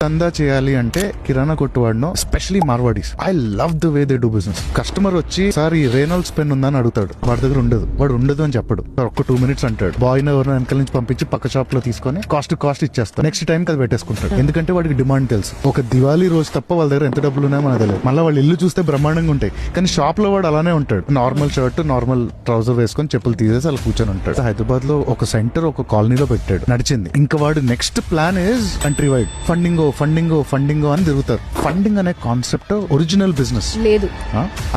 దందా చేయాలి అంటే కిరాణా కొట్టు వాడినో, especially Marwaris. I love the way they do business. Customer వచ్చి సార్ ఈ రేనాల్డ్స్ పెన్ ఉందని అడుగుతాడు, వాడి దగ్గర ఉండదు, వాడు ఉండదు అని చెప్పడు. సార్ ఒక్క 2 minutes అంటాడు. బాయ్ ఎవరినో వెనకాల నుంచి పంపించి పక్క షాప్ లో తీసుకొని కాస్ట్ ఇచ్చేస్తాడు. నెక్స్ట్ టైం అది పెట్టేసుకుంటాడు, ఎందుకంటే వాడికి డిమాండ్ తెలుసు. ఒక దివాళీ రోజు తప్ప వాళ్ళ దగ్గర ఎంత డబ్బులు ఉన్నాయో మనకు తెలియదు. మళ్ళీ వాళ్ళ ఇల్లు చూస్తే బ్రహ్మాండంగా ఉంటాయి, కానీ షాప్ లో వాడు అలానే ఉంటాడు. నార్మల్ షర్ట్, నార్మల్ ట్రౌజర్ వేసుకొని చెప్పులు తీసేసి అలా కూర్చొని ఉంటాడు. హైదరాబాద్ లో ఒక సెంటర్ ఒక కాలనీలో పెట్టాడు, నడిచింది. ఇంకా వాడు next plan is country wide funding అని తిరుగుతారు. ఫండింగ్ అనే కాన్సెప్ట్ ఒరిజినల్ బిజినెస్ లేదు.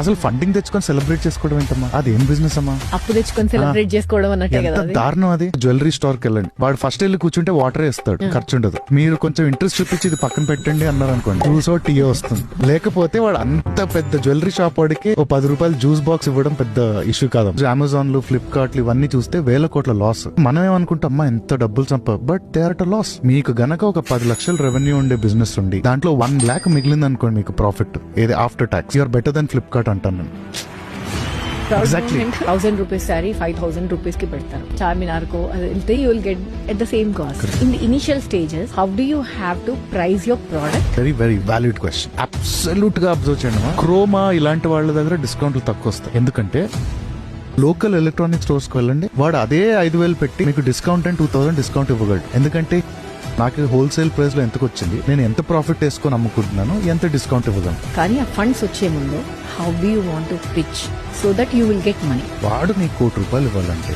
అసలు ఫండింగ్ తెచ్చుకొని సెలబ్రేట్ చేసుకోవడం ఏంటమ్మా? అది ఏం బిజినెస్ అమ్మా? అప్పు తెచ్చుకొని సెలబ్రేట్ చేసుకోవడం అన్నట్టే కదా. దారుణం అది. జ్యువెలరీ స్టోర్ కి వెళ్ళండి, వాడు ఫస్ట్ వెళ్ళి కూర్చుంటే వాటర్ వేస్తాడు, ఖర్చు ఉండదు. మీరు కొంచెం ఇంట్రెస్ట్ చూపించి ఇది పక్కన పెట్టండి అన్నారు అనుకోండి, జ్యూస్ టీ వస్తుంది. లేకపోతే వాడు అంత పెద్ద జ్యువెలరీ షాప్ వాడికి ఓ 10 రూపాయలు జ్యూస్ బాక్స్ ఇవ్వడం పెద్ద ఇష్యూ కాదు. అమెజాన్ ఫ్లిప్కార్ట్ ఇవన్నీ చూస్తే వేల కోట్ల లాస్. మనం ఏమనుకుంటాం, అమ్మా ఎంత డబ్బులు సంపా, but they are at loss. మీకు గనక ఒక 10 లక్షల రెవెన్యూ ఉండే బిజినెస్ ఉండి దాంట్లో 1 lakh మిగిలింది అనుకోండి మీకు ప్రాఫిట్, ఏది after tax, you're better than Flipkart అంటాను నేను. Exactly. 1000 rupees saree 5000 rupees ki పెడతారు. చార్మినార్ కో వెళ్తే you will get at the same cost. In the initial stages, how do you have to price your product? Very valid question. Absolute గా observe చేయండి. Croma ఇలాంటి వాళ్ళ దగ్గర డిస్కౌంట్లు తక్కువ వస్తాయి, ఎందుకంటే లోకల్ ఎలక్ట్రానిక్ స్టోర్స్ కి వెళ్ళండి, వాడు అదే 5000 పెట్టి మీకు డిస్కౌంట్ అండ్ 2000 డిస్కౌంట్ ఇవ్వగలడు. ఎందుకంటే నాకు హోల్సేల్ ప్రైస్ లో ఎంతకు వచ్చింది, నేను ఎంత ప్రాఫిట్ వేసుకొని అమ్ముకుంటున్నాను, ఎంత డిస్కౌంట్ ఇవ్వగలను. కానీ ఆ ఫండ్స్ వచ్చే ముందు how do you want to pitch so that you will get money? వాడు నీకు ₹1 కోటి ఇవ్వాలంటే